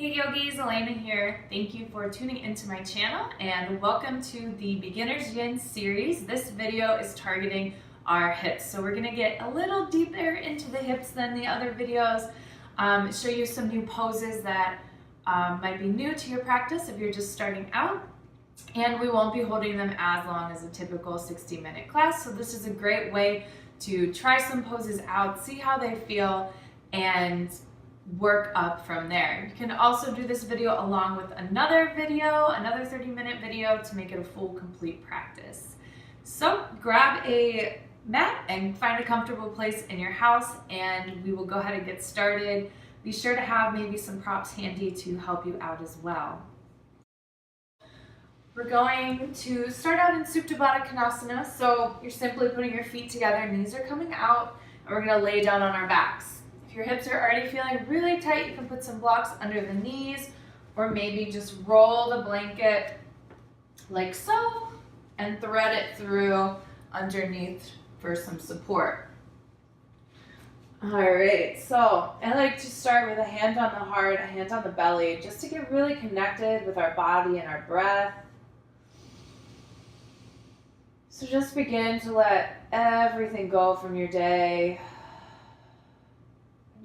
Hey yogis, Alana here. Thank you for tuning into my channel and welcome to the Beginner's Yin series. This video is targeting our hips. So we're gonna get a little deeper into the hips than the other videos, show you some new poses that might be new to your practice if you're just starting out. And we won't be holding them as long as a typical 60-minute class. So this is a great way to try some poses out, see how they feel, and work up from there. You can also do this video along with another video, another 30-minute video to make it a full, complete practice. So grab a mat and find a comfortable place in your house and we will go ahead and get started. Be sure to have maybe some props handy to help you out as well. We're going to start out in Supta Baddha Konasana. So you're simply putting your feet together, knees are coming out, and we're gonna lay down on our backs. If your hips are already feeling really tight, you can put some blocks under the knees or maybe just roll the blanket like so and thread it through underneath for some support. All right, so I like to start with a hand on the heart, a hand on the belly, just to get really connected with our body and our breath. So just begin to let everything go from your day.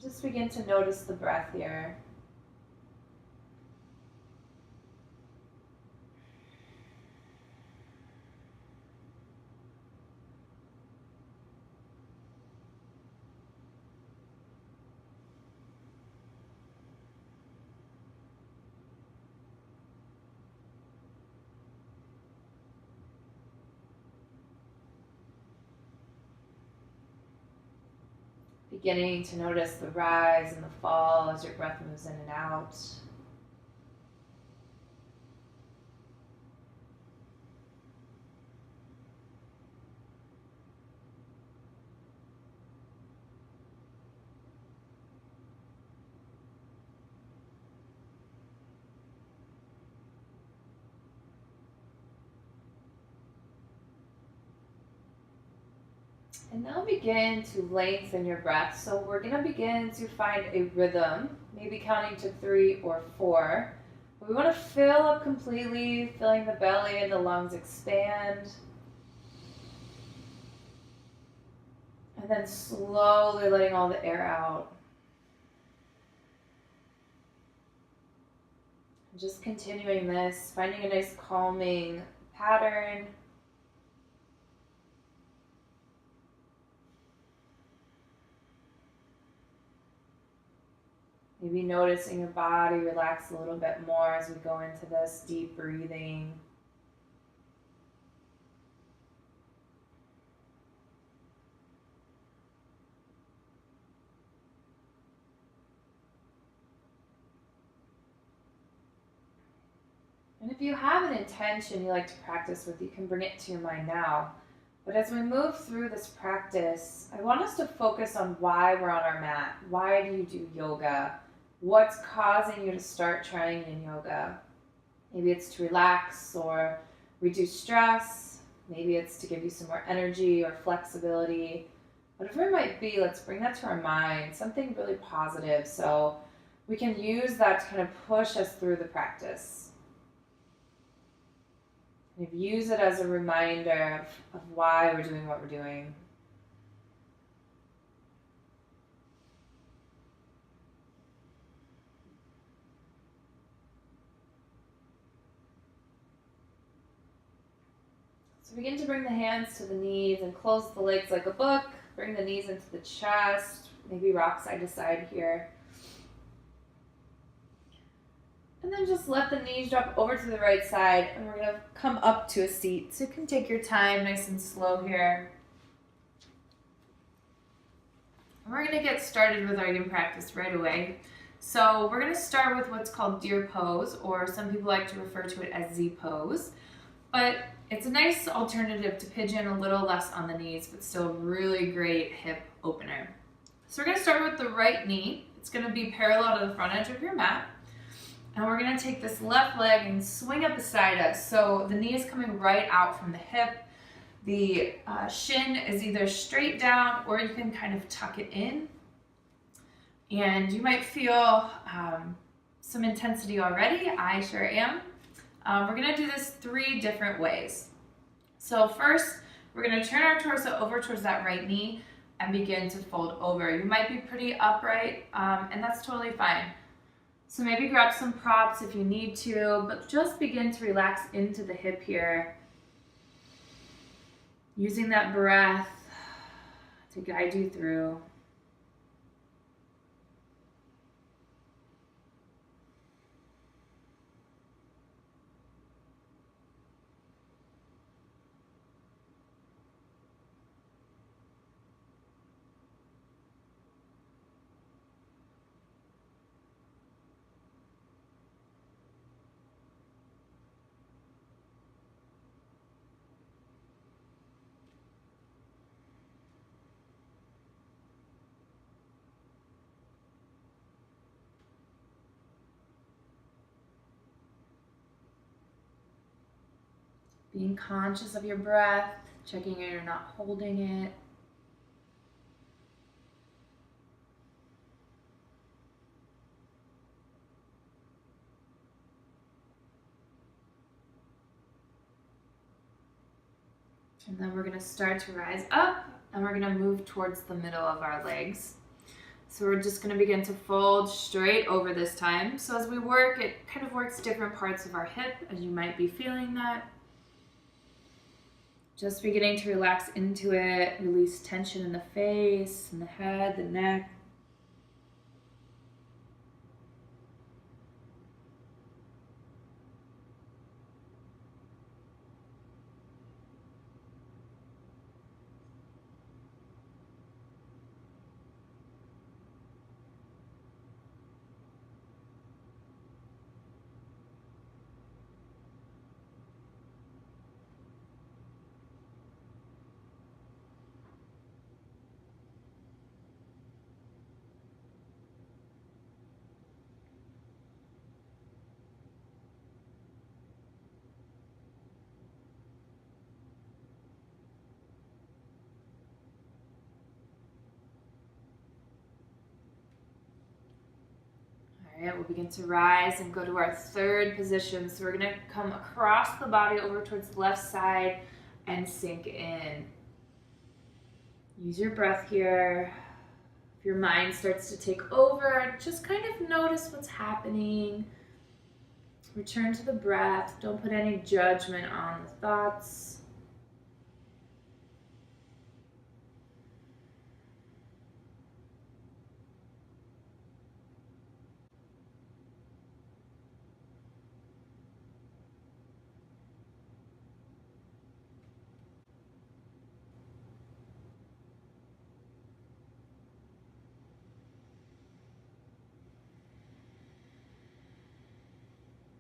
Just begin to notice the breath here. Beginning to notice the rise and the fall as your breath moves in and out. And now begin to lengthen your breath. So we're going to begin to find a rhythm, maybe counting to 3 or 4. We want to fill up completely, feeling the belly and the lungs expand. And then slowly letting all the air out. And just continuing this, finding a nice calming pattern. Maybe noticing your body relax a little bit more as we go into this deep breathing. And if you have an intention you like to practice with, you can bring it to your mind now. But as we move through this practice, I want us to focus on why we're on our mat. Why do you do yoga? What's causing you to start trying yin yoga? Maybe it's to relax or reduce stress. Maybe it's to give you some more energy or flexibility. Whatever it might be, let's bring that to our mind, something really positive so we can use that to kind of push us through the practice. And use it as a reminder of why we're doing what we're doing. So begin to bring the hands to the knees and close the legs like a book. Bring the knees into the chest. Maybe rock side to side here. And then just let the knees drop over to the right side and we're going to come up to a seat. So you can take your time nice and slow here. And we're going to get started with our yin practice right away. So we're going to start with what's called deer pose, or some people like to refer to it as Z pose. But it's a nice alternative to pigeon, a little less on the knees, but still really great hip opener. So we're going to start with the right knee. It's going to be parallel to the front edge of your mat. And we're going to take this left leg and swing it beside us. So the knee is coming right out from the hip. The shin is either straight down or you can kind of tuck it in. And you might feel some intensity already. I sure am. We're gonna do this 3 different ways. So first, we're gonna turn our torso over towards that right knee and begin to fold over. You might be pretty upright, and that's totally fine. So maybe grab some props if you need to, but just begin to relax into the hip here. Using that breath to guide you through. Being conscious of your breath, checking you're not holding it. And then we're going to start to rise up, and we're going to move towards the middle of our legs. So we're just going to begin to fold straight over this time. So as we work, it kind of works different parts of our hip, as you might be feeling that. Just beginning to relax into it, release tension in the face, in the head, the neck. All right, we'll begin to rise and go to our 3rd position. So we're going to come across the body over towards the left side and sink in. Use your breath here. If your mind starts to take over, just kind of notice what's happening. Return to the breath. Don't put any judgment on the thoughts.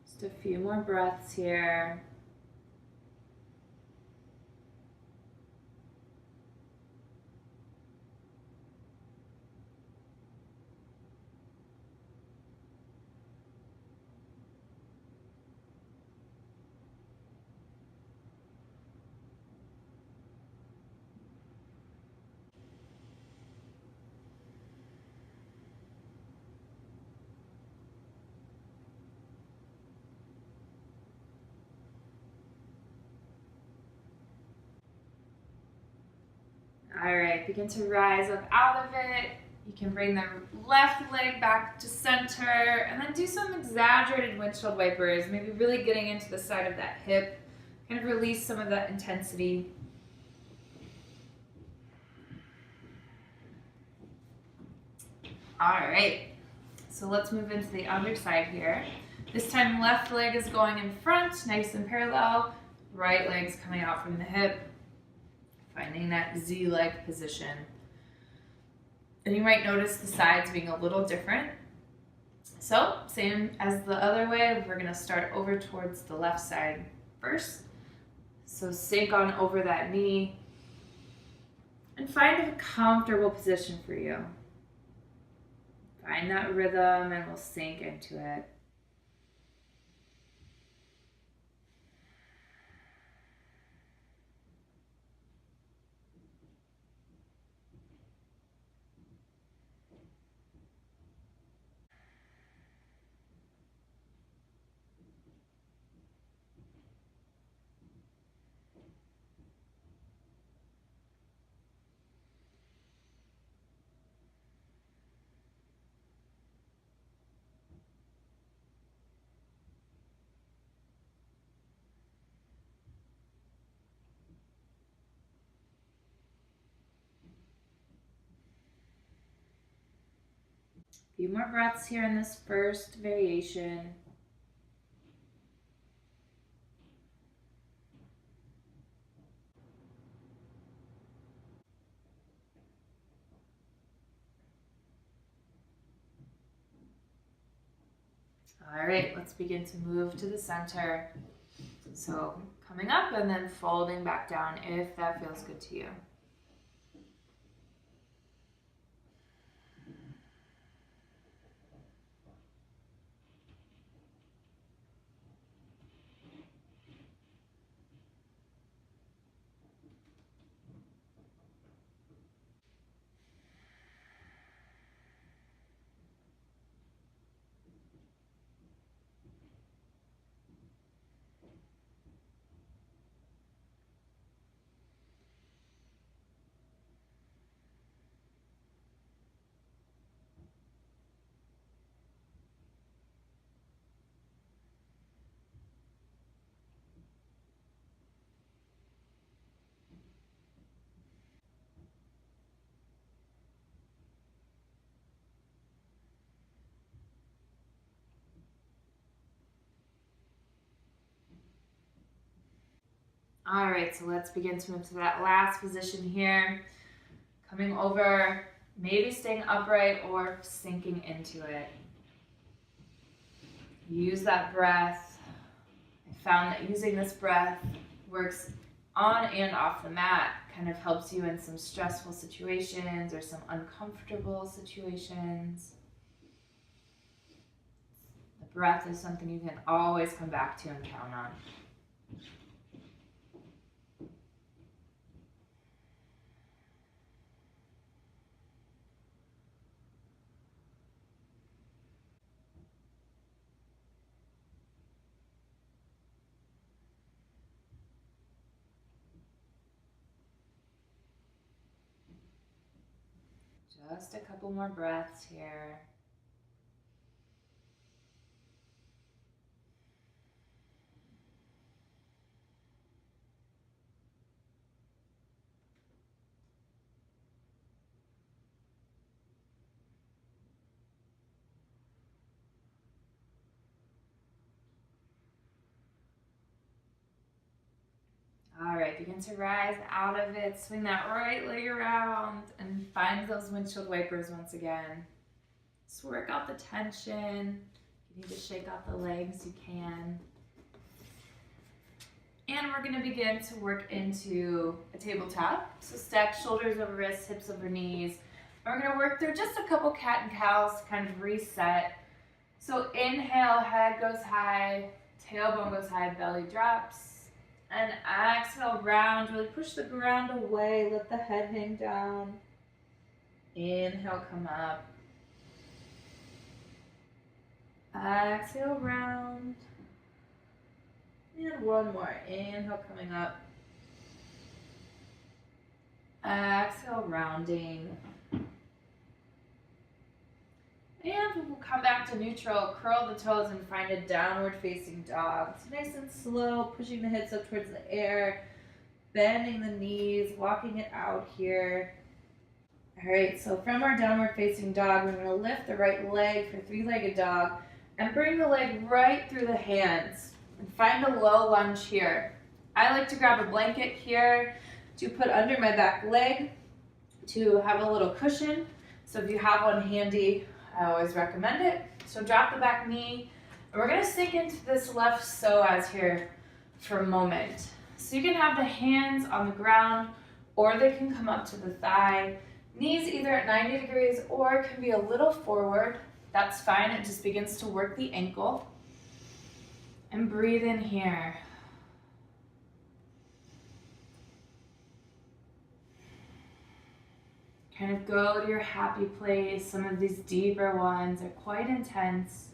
Just a few more breaths here. All right, begin to rise up out of it. You can bring the left leg back to center and then do some exaggerated windshield wipers, maybe really getting into the side of that hip, kind of release some of that intensity. All right, so let's move into the other side here. This time left leg is going in front, nice and parallel. Right leg's coming out from the hip, finding that Z-leg position. And you might notice the sides being a little different. So, same as the other way, we're gonna start over towards the left side first. So sink on over that knee and find a comfortable position for you. Find that rhythm and we'll sink into it. A few more breaths here in this first variation. All right, let's begin to move to the center. So coming up and then folding back down if that feels good to you. All right, so let's begin to move to that last position here. Coming over, maybe staying upright or sinking into it. Use that breath. I found that using this breath works on and off the mat, kind of helps you in some stressful situations or some uncomfortable situations. The breath is something you can always come back to and count on. Just a couple more breaths here. All right, begin to rise out of it. Swing that right leg around and find those windshield wipers once again. Just work out the tension. If you need to shake out the legs, you can. And we're gonna begin to work into a tabletop. So stack shoulders over wrists, hips over knees. And we're gonna work through just a couple cat and cows to kind of reset. So inhale, head goes high, tailbone goes high, belly drops. And exhale, round, really push the ground away, let the head hang down. Inhale, come up. Exhale, round. And one more, inhale, coming up. Exhale, rounding. And we'll come back to neutral, curl the toes and find a downward facing dog. So nice and slow, pushing the hips up towards the air, bending the knees, walking it out here. All right, so from our downward facing dog, we're gonna lift the right leg for three-legged dog and bring the leg right through the hands and find a low lunge here. I like to grab a blanket here to put under my back leg to have a little cushion. So if you have one handy, I always recommend it. So drop the back knee, and we're gonna sink into this left psoas here for a moment. So you can have the hands on the ground, or they can come up to the thigh. Knees either at 90 degrees or can be a little forward. That's fine, it just begins to work the ankle. And breathe in here. Kind of go to your happy place. Some of these deeper ones are quite intense.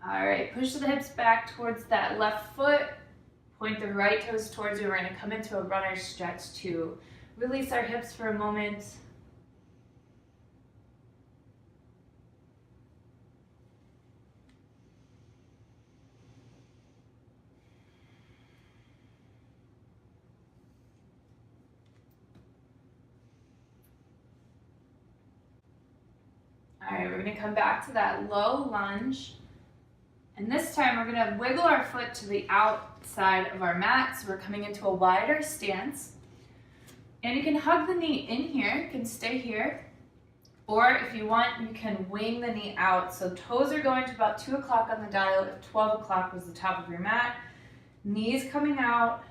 All right, push the hips back towards that left foot. Point the right toes towards you. We're gonna come into a runner's stretch too. Release our hips for a moment. All right, we're gonna come back to that low lunge. And this time we're gonna wiggle our foot to the outside of our mat. So we're coming into a wider stance. And you can hug the knee in here, you can stay here. Or if you want, you can wing the knee out. So toes are going to about 2 o'clock on the dial if 12 o'clock was the top of your mat. Knees coming out,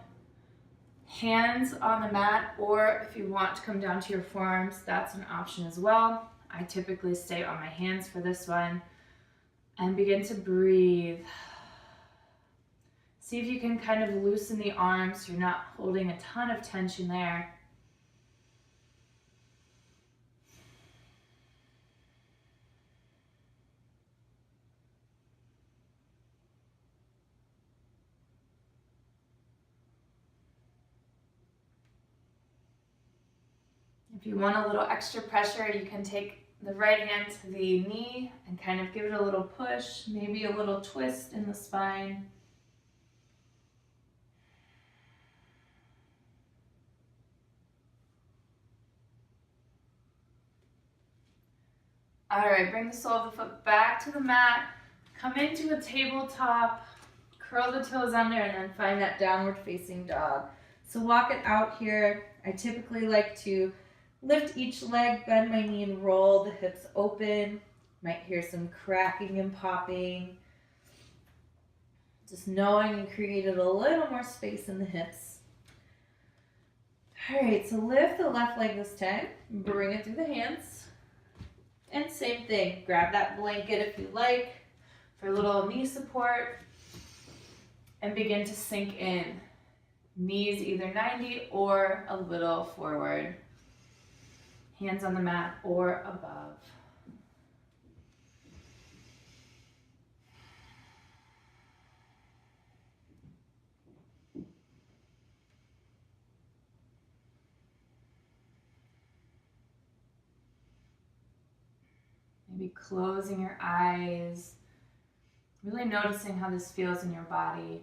hands on the mat, or if you want to come down to your forearms, that's an option as well. I typically stay on my hands for this one. And begin to breathe. See if you can kind of loosen the arms so you're not holding a ton of tension there. If you want a little extra pressure, you can take the right hand to the knee and kind of give it a little push, maybe a little twist in the spine. All right, bring the sole of the foot back to the mat, come into a tabletop, curl the toes under, and then find that downward facing dog. So walk it out here. I typically like to lift each leg, bend my knee, and roll the hips open. Might hear some cracking and popping. Just knowing you created a little more space in the hips. All right, so lift the left leg this time. Bring it through the hands. And same thing, grab that blanket if you like for a little knee support. And begin to sink in. Knees either 90 or a little forward. Hands on the mat or above. Maybe closing your eyes, really noticing how this feels in your body.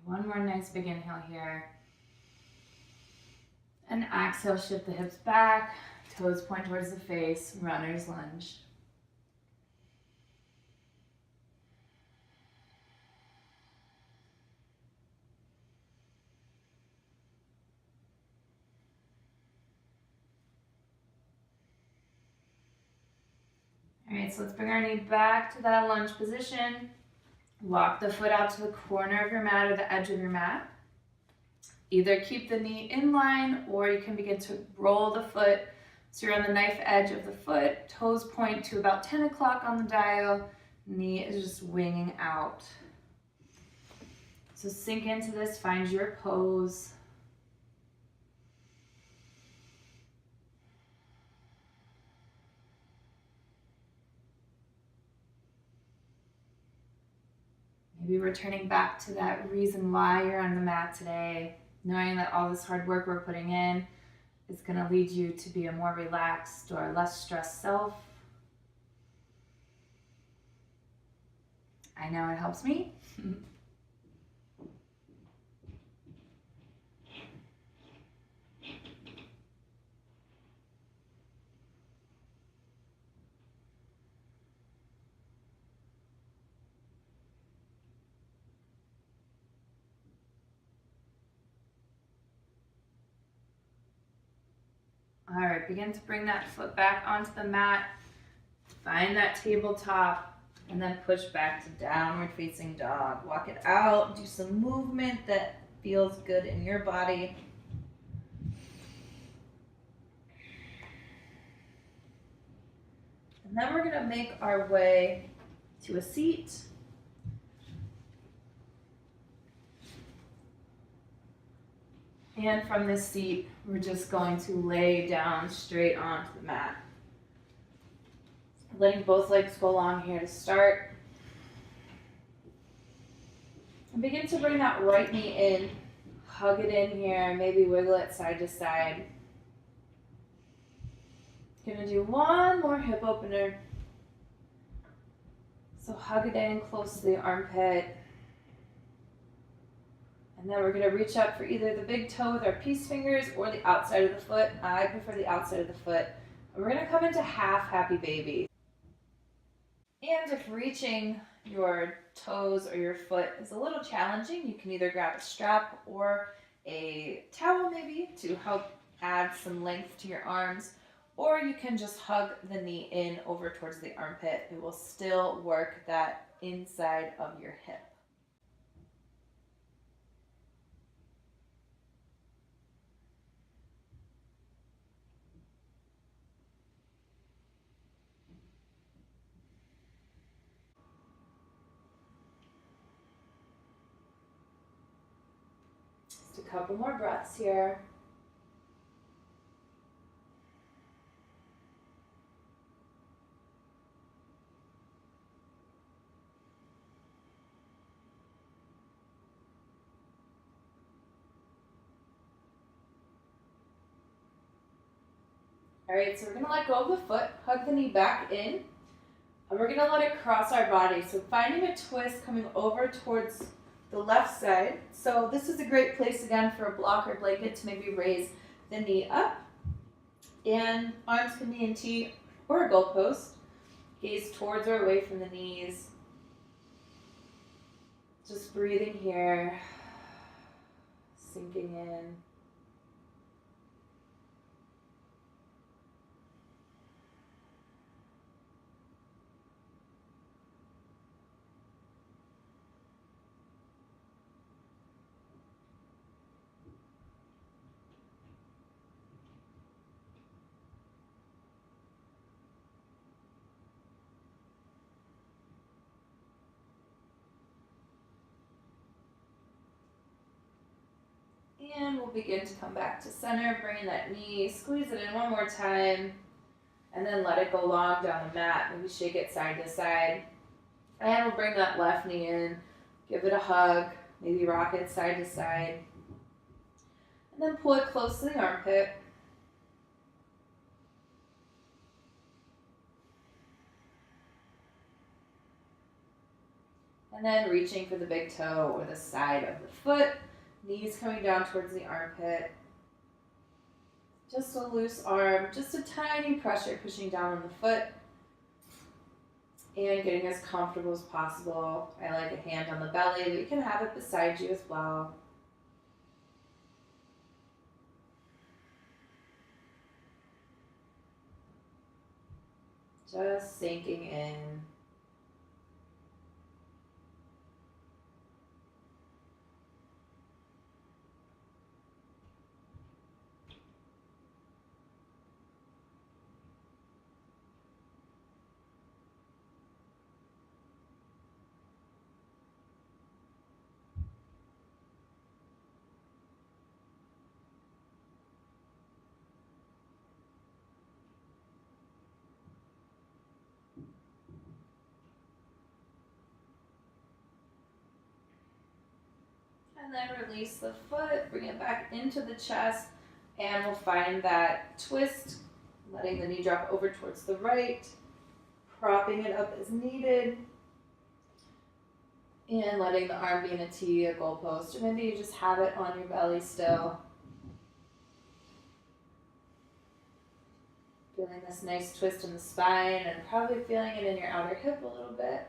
One more nice big inhale here. And exhale, shift the hips back, toes point towards the face, runner's lunge. All right, so let's bring our knee back to that lunge position. Walk the foot out to the corner of your mat or the edge of your mat. Either keep the knee in line or you can begin to roll the foot so you're on the knife edge of the foot. Toes point to about 10 o'clock on the dial. Knee is just winging out. So sink into this, find your pose. Maybe returning back to that reason why you're on the mat today, knowing that all this hard work we're putting in is going to lead you to be a more relaxed or less stressed self. I know it helps me. All right, begin to bring that foot back onto the mat. Find that tabletop and then push back to downward facing dog. Walk it out, do some movement that feels good in your body. And then we're gonna make our way to a seat. And from this seat, we're just going to lay down straight onto the mat. Letting both legs go long here to start. And begin to bring that right knee in. Hug it in here, maybe wiggle it side to side. Gonna do one more hip opener. So hug it in close to the armpit. And then we're going to reach up for either the big toe with our peace fingers or the outside of the foot. I prefer the outside of the foot. And we're going to come into half happy baby. And if reaching your toes or your foot is a little challenging, you can either grab a strap or a towel maybe to help add some length to your arms, or you can just hug the knee in over towards the armpit. It will still work that inside of your hip. Just a couple more breaths here. All right, so we're going to let go of the foot, hug the knee back in, and we're going to let it cross our body. So finding a twist coming over towards the left side. So this is a great place again for a block or blanket to maybe raise the knee up. And arms can be in T or a goalpost. Gaze towards or away from the knees. Just breathing here, sinking in. And we'll begin to come back to center, bringing that knee, squeeze it in one more time, and then let it go long down the mat. Maybe shake it side to side. And we'll bring that left knee in, give it a hug, maybe rock it side to side. And then pull it close to the armpit. And then reaching for the big toe or the side of the foot. Knees coming down towards the armpit. Just a loose arm, just a tiny pressure pushing down on the foot. And getting as comfortable as possible. I like a hand on the belly, but you can have it beside you as well. Just sinking in. And then release the foot, bring it back into the chest, and we'll find that twist, letting the knee drop over towards the right, propping it up as needed, and letting the arm be in a T, a goalpost, or maybe you just have it on your belly still. Feeling this nice twist in the spine, and probably feeling it in your outer hip a little bit.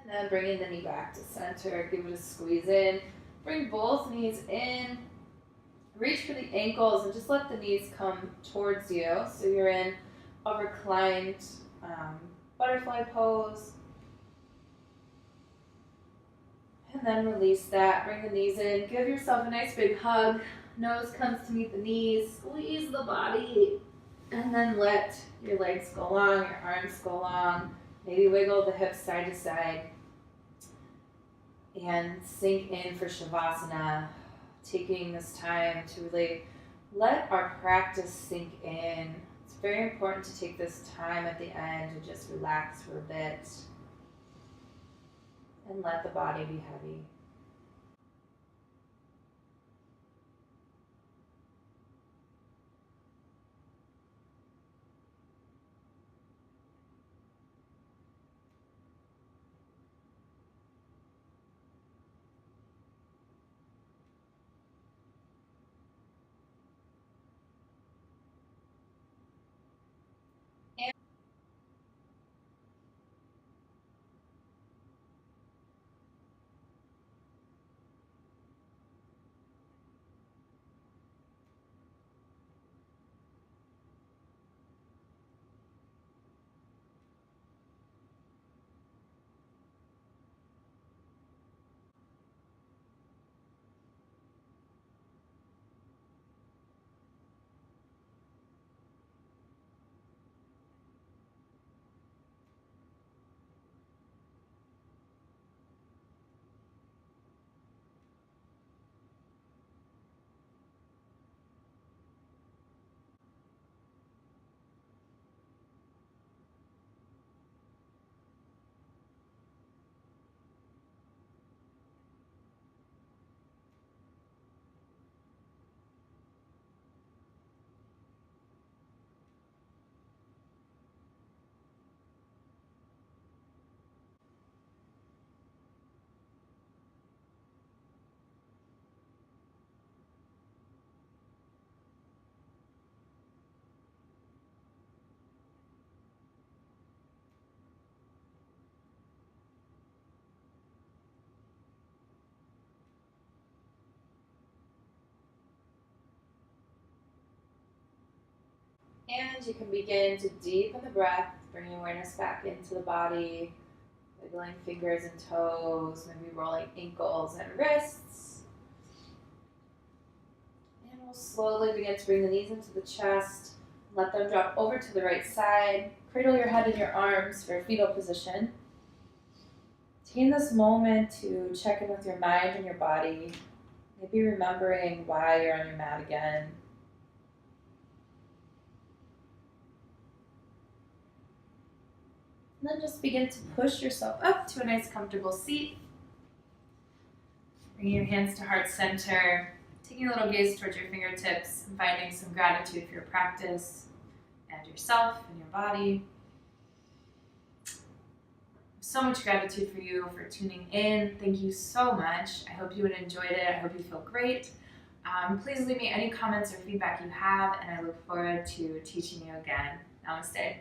And then bringing the knee back to center, give it a squeeze in. Bring both knees in. Reach for the ankles and just let the knees come towards you. So you're in a reclined butterfly pose. And then release that. Bring the knees in. Give yourself a nice big hug. Nose comes to meet the knees. Squeeze the body. And then let your legs go long, your arms go long. Maybe wiggle the hips side to side. And sink in for Shavasana, taking this time to really let our practice sink in. It's very important to take this time at the end to just relax for a bit and let the body be heavy. And you can begin to deepen the breath, bring awareness back into the body, wiggling fingers and toes, maybe rolling ankles and wrists. And we'll slowly begin to bring the knees into the chest. Let them drop over to the right side. Cradle your head in your arms for a fetal position. Taking this moment to check in with your mind and your body. Maybe remembering why you're on your mat again. And then just begin to push yourself up to a nice comfortable seat. Bringing your hands to heart center. Taking a little gaze towards your fingertips and finding some gratitude for your practice and yourself and your body. So much gratitude for you for tuning in. Thank you so much. I hope you enjoyed it. I hope you feel great. Please leave me any comments or feedback you have, and I look forward to teaching you again. Namaste.